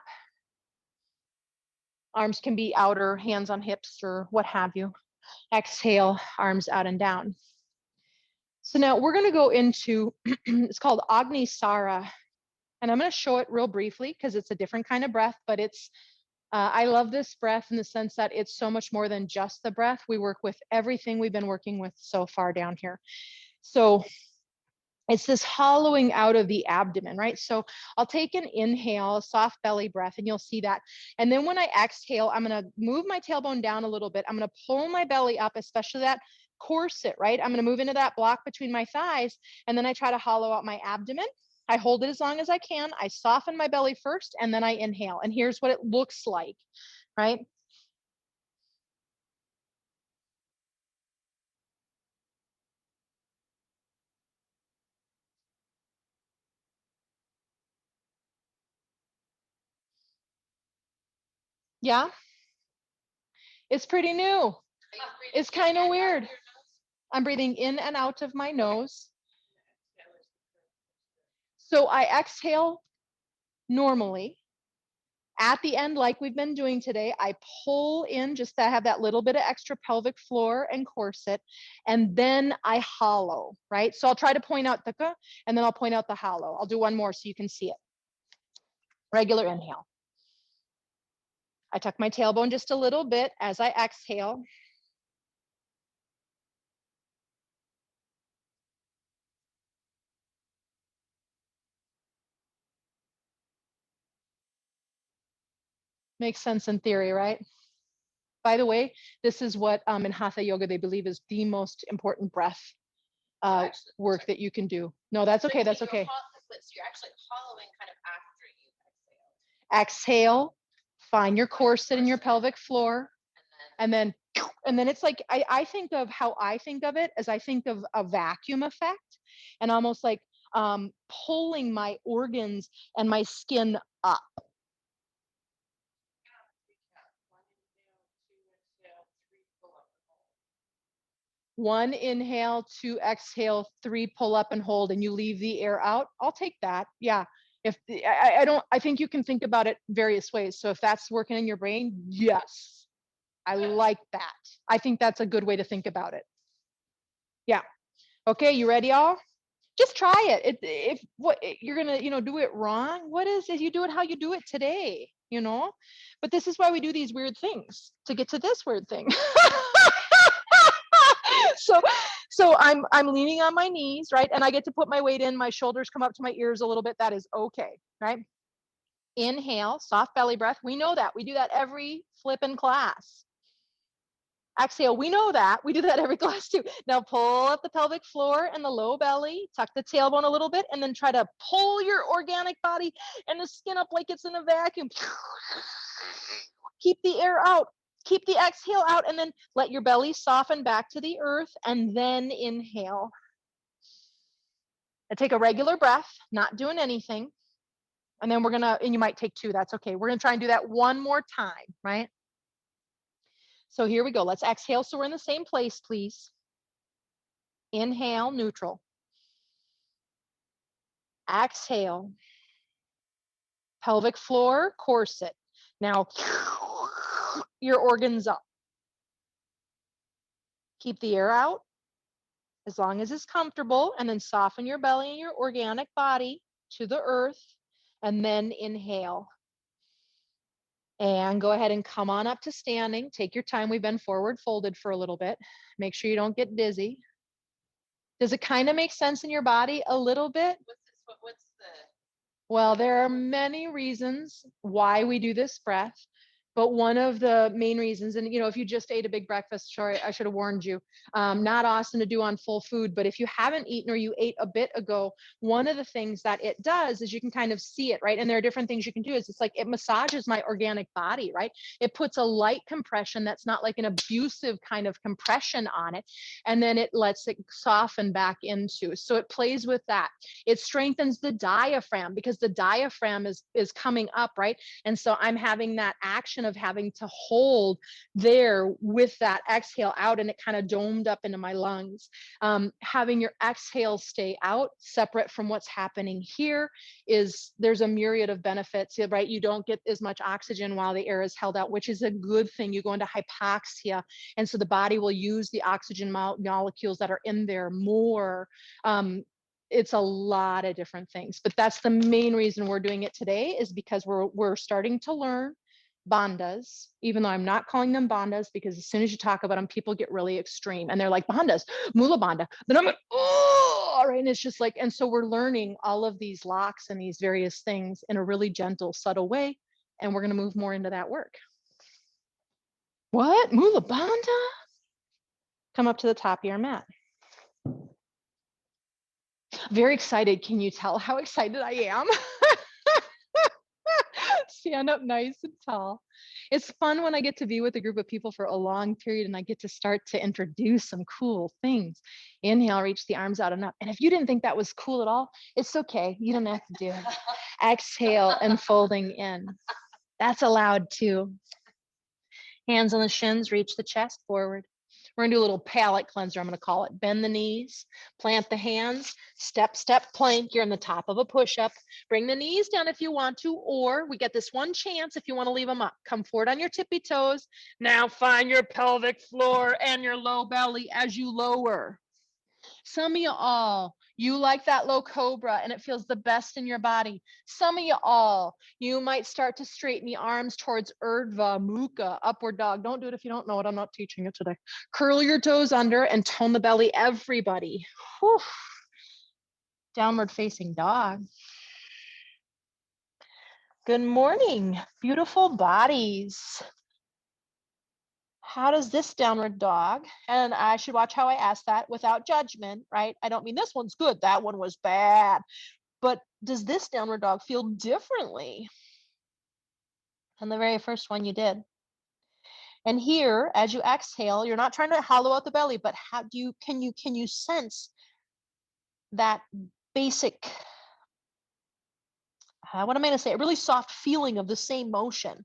B: Arms can be outer, hands on hips or what have you. Exhale, arms out and down. So now we're going to go into, it's called Agni Sara
A: And I'm going to show it real briefly because it's a different kind of breath, but it's, I love this breath in the sense that it's so much more than just the breath. We work with everything we've been working with so far down here. So it's this hollowing out of the abdomen, right? So I'll take an inhale, a soft belly breath, and you'll see that. And then when I exhale, I'm going to move my tailbone down a little bit. I'm going to pull my belly up, especially that corset, right? I'm going to move into that block between my thighs. And then I try to hollow out my abdomen. I hold it as long as I can. I soften my belly first, and then I inhale. And here's what it looks like, right? Yeah, it's pretty new. It's kind of weird. I'm breathing in and out of my nose. So I exhale normally. At the end, like we've been doing today, I pull in just to have that little bit of extra pelvic floor and corset, and then I hollow, right? So I'll try to point out the ka, and then I'll point out the hollow. I'll do one more so you can see it. Regular inhale. I tuck my tailbone just a little bit as I exhale. Makes sense in theory, right? By the way, this is what in Hatha Yoga they believe is the most important breath work that you can do. No, that's okay. That's okay.
C: So you're actually hollowing kind of after you
A: Exhale, find your corset in your pelvic floor, and then it's like I think of how I think of it as I think of a vacuum effect, and almost like pulling my organs and my skin up. One inhale, two exhale, three pull up and hold, and you leave the air out. I'll take that. Yeah. If I don't, I think you can think about it various ways. So if that's working in your brain, yes, I like that. I think that's a good way to think about it. Yeah. Okay, you ready, all? Just try it. If what you're gonna, do it wrong, what is it? You do it how you do it today, But this is why we do these weird things to get to this weird thing. so I'm leaning on my knees, right? And I get to put my weight in, my shoulders come up to my ears a little bit. That is okay, right? Inhale, soft belly breath. We know that. We do that every flipping class. Exhale, we know that. We do that every class too. Now pull up the pelvic floor and the low belly, tuck the tailbone a little bit, and then try to pull your organic body and the skin up like it's in a vacuum. Keep the air out. Keep the exhale out, and then let your belly soften back to the earth, and then inhale. And take a regular breath, not doing anything. And then and you might take two, that's okay. We're gonna try and do that one more time, right? So here we go. Let's exhale so we're in the same place, please. Inhale, neutral. Exhale. Pelvic floor, corset. Now, your organs up. Keep the air out as long as it's comfortable, and then soften your belly and your organic body to the earth, and then inhale. And go ahead and come on up to standing. Take your time. We've been forward folded for a little bit. Make sure you don't get dizzy. Does it kind of make sense in your body a little bit?
C: what's the
A: Well, there are many reasons why we do this breath, but one of the main reasons, and if you just ate a big breakfast, sorry, I should have warned you, not awesome to do on full food, but if you haven't eaten or you ate a bit ago, one of the things that it does is you can kind of see it, right? And there are different things you can do. It's like it massages my organic body, right? It puts a light compression that's not like an abusive kind of compression on it, and then it lets it soften back into. So it plays with that. It strengthens the diaphragm because the diaphragm is coming up, right? And so I'm having that action of having to hold there with that exhale out, and it kind of domed up into my lungs. Having your exhale stay out separate from what's happening here there's a myriad of benefits, right? You don't get as much oxygen while the air is held out, which is a good thing. You go into hypoxia, and so the body will use the oxygen molecules that are in there more. it's a lot of different things, but that's the main reason we're doing it today, is because we're starting to learn bandhas, even though I'm not calling them bandhas, because as soon as you talk about them, people get really extreme and they're like, bandhas, mula bandha. Then I'm like, oh, right. And it's just like, and so we're learning all of these locks and these various things in a really gentle, subtle way. And we're going to move more into that work. What? Mula bandha? Come up to the top of your mat. Very excited. Can you tell how excited I am? Stand up nice and tall. It's fun when I get to be with a group of people for a long period and I get to start to introduce some cool things. Inhale, reach the arms out and up. And if you didn't think that was cool at all, it's okay. You don't have to do it. Exhale and folding in. That's allowed too. Hands on the shins, reach the chest forward. We're gonna do a little palate cleanser, I'm gonna call it. Bend the knees, plant the hands, step, step, plank. You're in the top of a push-up. Bring the knees down if you want to, or we get this one chance if you wanna leave them up. Come forward on your tippy toes. Now find your pelvic floor and your low belly as you lower. Some of y'all, you like that low cobra and it feels the best in your body. Some of y'all, you might start to straighten the arms towards Urdhva Mukha, upward dog. Don't do it if you don't know it. I'm not teaching it today. Curl your toes under and tone the belly, everybody. Whew. Downward facing dog. Good morning, beautiful bodies. How does this downward dog, and I should watch how I ask that without judgment, right? I don't mean this one's good, that one was bad. But does this downward dog feel differently than the very first one you did? And here, as you exhale, you're not trying to hollow out the belly, but how do you, can you sense that basic, what am I gonna say, a really soft feeling of the same motion?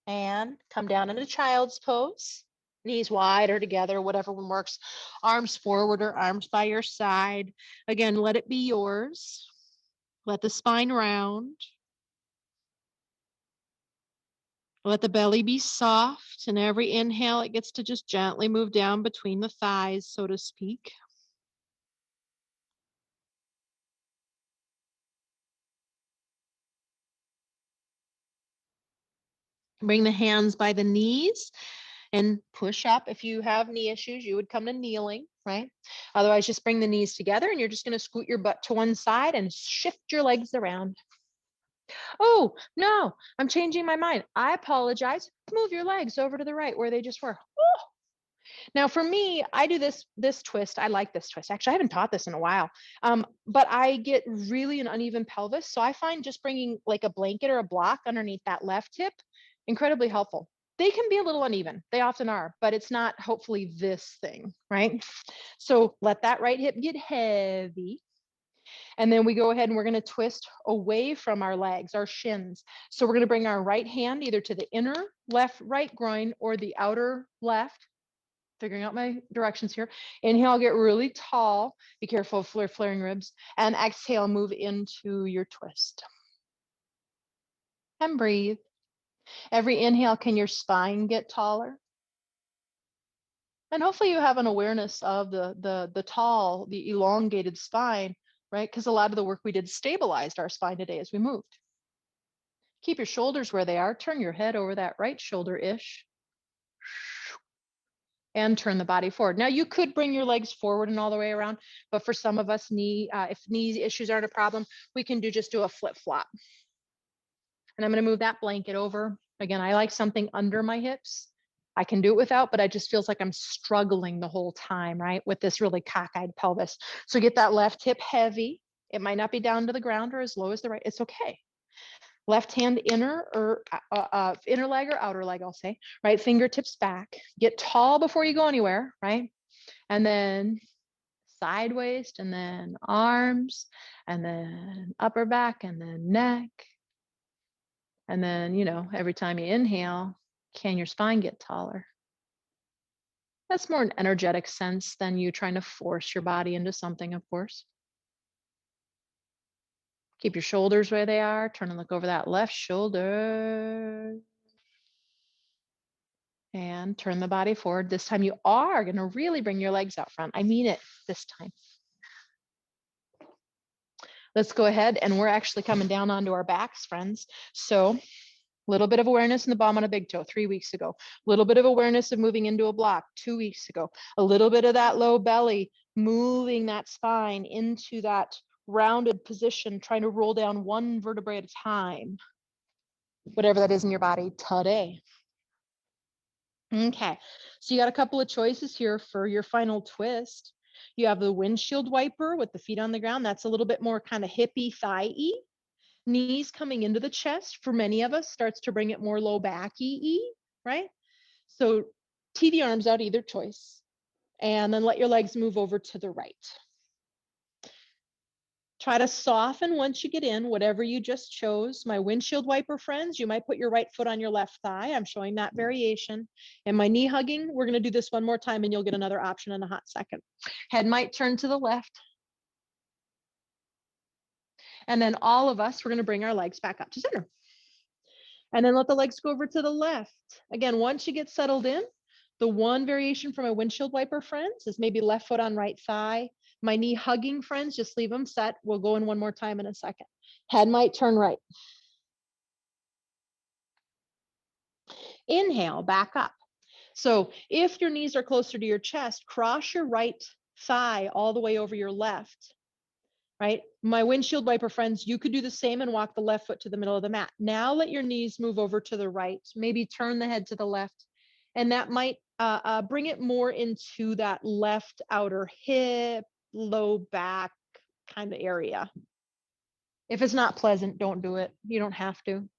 A: And come down into child's pose. Knees wide or together, whatever one works. Arms forward or arms by your side. Again, let it be yours. Let the spine round. Let the belly be soft. And every inhale, it gets to just gently move down between the thighs, so to speak. Bring the hands by the knees and push up. If you have knee issues, you would come to kneeling, right? Otherwise, just bring the knees together and you're just going to scoot your butt to one side and shift your legs around. Oh, no, I'm changing my mind. I apologize. Move your legs over to the right where they just were. Oh. Now, for me, I do this twist. I like this twist. Actually, I haven't taught this in a while, but I get really an uneven pelvis. So I find just bringing like a blanket or a block underneath that left hip incredibly helpful. They can be a little uneven. They often are, but it's not hopefully this thing, right? So let that right hip get heavy. And then we go ahead and we're going to twist away from our legs, our shins. So we're going to bring our right hand either to the inner left right groin or the outer left. Figuring out my directions here. Inhale, get really tall. Be careful of flaring ribs. And exhale, move into your twist. And breathe. Every inhale, can your spine get taller? And hopefully you have an awareness of the tall, the elongated spine, right? Because a lot of the work we did stabilized our spine today as we moved. Keep your shoulders where they are. Turn your head over that right shoulder-ish. And turn the body forward. Now you could bring your legs forward and all the way around, but for some of us, if knee issues aren't a problem, we can just do a flip flop. And I'm going to move that blanket over. Again, I like something under my hips. I can do it without, but it just feels like I'm struggling the whole time, right? With this really cockeyed pelvis. So get that left hip heavy. It might not be down to the ground or as low as the right. It's okay. Left hand inner or inner leg or outer leg, I'll say, right? Fingertips back. Get tall before you go anywhere, right? And then side waist, and then arms, and then upper back, and then neck. And then, every time you inhale, can your spine get taller? That's more an energetic sense than you trying to force your body into something, of course. Keep your shoulders where they are. Turn and look over that left shoulder. And turn the body forward. This time you are going to really bring your legs out front. I mean it this time. Let's go ahead, and we're actually coming down onto our backs, friends. So a little bit of awareness in the bottom on a big toe 3 weeks ago. A little bit of awareness of moving into a block 2 weeks ago. A little bit of that low belly, moving that spine into that rounded position, trying to roll down one vertebrae at a time. Whatever that is in your body today. Okay, so you got a couple of choices here for your final twist. You have the windshield wiper with the feet on the ground. That's a little bit more kind of hippie, thigh-y. Knees coming into the chest for many of us starts to bring it more low back-y, right? So tee the arms out, either choice, and then let your legs move over to the right. Try to soften once you get in, whatever you just chose. My windshield wiper friends, you might put your right foot on your left thigh. I'm showing that variation. And my knee hugging, we're going to do this one more time and you'll get another option in a hot second. Head might turn to the left. And then all of us, we're going to bring our legs back up to center. And then let the legs go over to the left. Again, once you get settled in, the one variation for my windshield wiper friends is maybe left foot on right thigh. My knee hugging friends, just leave them set. We'll go in one more time in a second. Head might turn right. Inhale, back up. So if your knees are closer to your chest, cross your right thigh all the way over your left, right? My windshield wiper friends, you could do the same and walk the left foot to the middle of the mat. Now let your knees move over to the right, maybe turn the head to the left, and that might bring it more into that left outer hip, low back kind of area. If it's not pleasant, don't do it. You don't have to.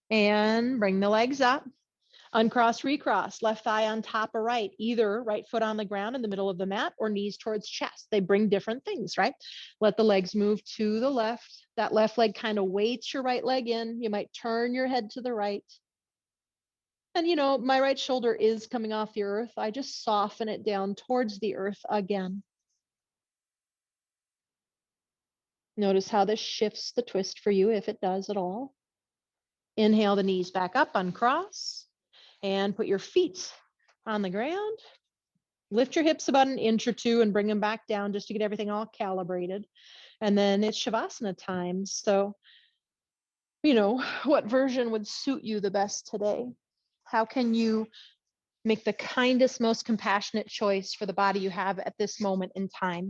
A: And bring the legs up. Uncross, recross, left thigh on top or right, either right foot on the ground in the middle of the mat or knees towards chest. They bring different things, right? Let the legs move to the left. That left leg kind of weights your right leg in. You might turn your head to the right. And you know, my right shoulder is coming off the earth. I just soften it down towards the earth again. Notice how this shifts the twist for you, if it does at all. Inhale the knees back up, uncross, and put your feet on the ground. Lift your hips about an inch or two and bring them back down just to get everything all calibrated. And then it's Shavasana time. So, you know, what version would suit you the best today? How can you make the kindest, most compassionate choice for the body you have at this moment in time?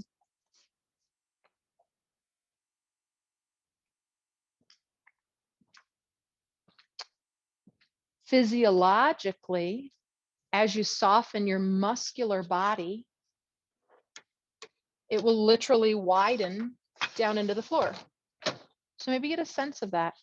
A: Physiologically, as you soften your muscular body, it will literally widen down into the floor. So maybe get a sense of that.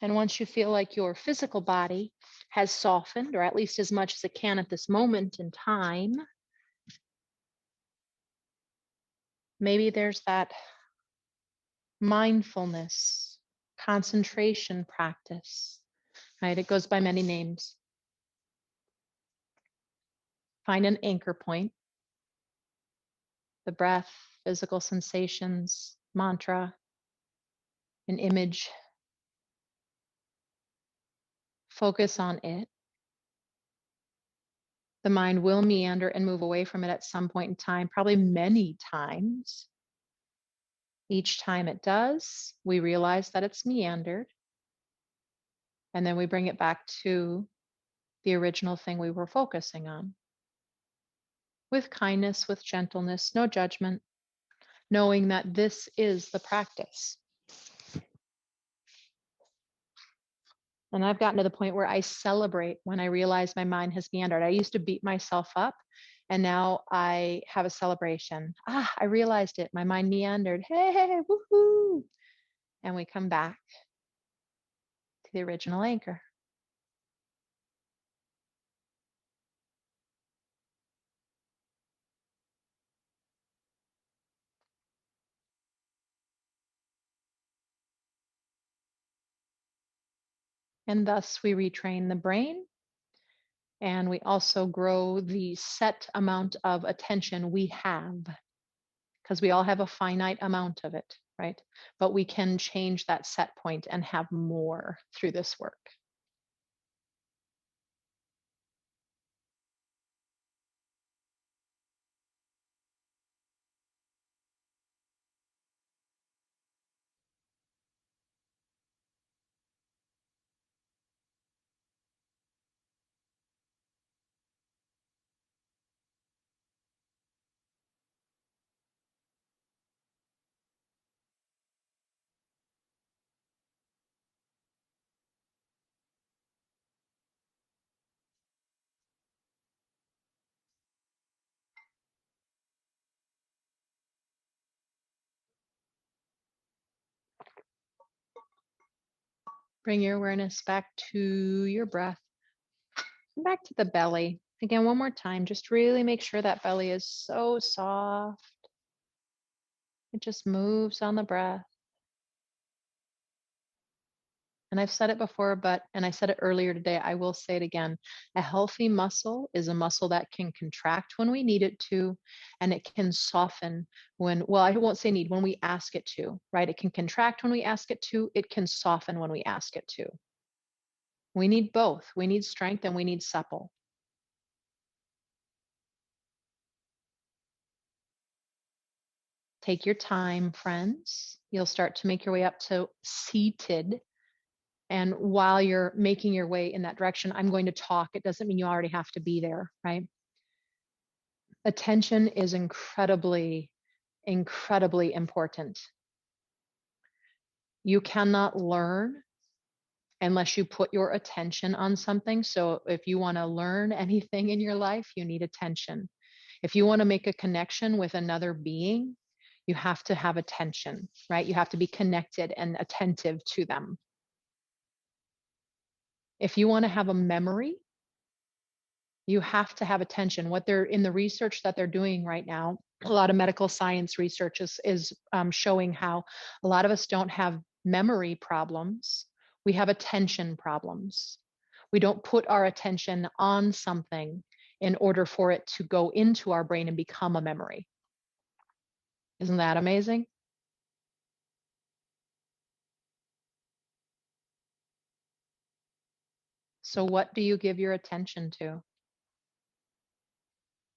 A: And once you feel like your physical body has softened, or at least as much as it can at this moment in time, maybe there's that mindfulness, concentration practice, right? It goes by many names. Find an anchor point, the breath, physical sensations, mantra, an image. Focus on it. The mind will meander and move away from it at some point in time, probably many times. Each time it does, we realize that it's meandered. And then we bring it back to the original thing we were focusing on. With kindness, with gentleness, no judgment, knowing that this is the practice. And I've gotten to the point where I celebrate when I realize my mind has meandered. I used to beat myself up, and now I have a celebration. I realized it. My mind meandered. Hey, woohoo. And we come back to the original anchor. And thus we retrain the brain, and we also grow the set amount of attention we have, because we all have a finite amount of it, right? But we can change that set point and have more through this work. Bring your awareness back to your breath, back to the belly. Again, one more time, just really make sure that belly is so soft. It just moves on the breath. And I've said it before, and I said it earlier today, I will say it again. A healthy muscle is a muscle that can contract when we need it to, and it can soften well, I won't say need, when we ask it to, right? It can contract when we ask it to, it can soften when we ask it to. We need both. We need strength and we need supple. Take your time, friends. You'll start to make your way up to seated. And while you're making your way in that direction, I'm going to talk. It doesn't mean you already have to be there, right? Attention is incredibly, incredibly important. You cannot learn unless you put your attention on something. So if you want to learn anything in your life, you need attention. If you want to make a connection with another being, you have to have attention, right? You have to be connected and attentive to them. If you want to have a memory, you have to have attention. What they're in the research that they're doing right now, a lot of medical science research is showing how a lot of us don't have memory problems. We have attention problems. We don't put our attention on something in order for it to go into our brain and become a memory. Isn't that amazing? So what do you give your attention to?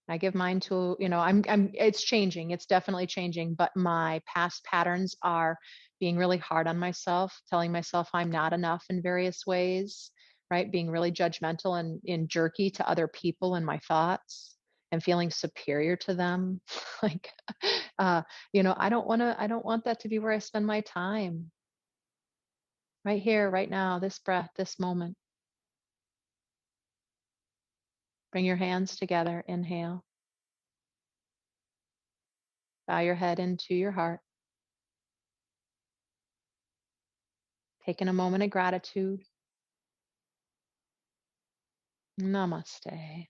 A: I give mine to, it's changing. It's definitely changing, but my past patterns are being really hard on myself, telling myself I'm not enough in various ways, right? Being really judgmental and jerky to other people and my thoughts, and feeling superior to them. Like, I don't want that to be where I spend my time. Right here, right now, this breath, this moment. Bring your hands together. Inhale. Bow your head into your heart. Taking a moment of gratitude. Namaste.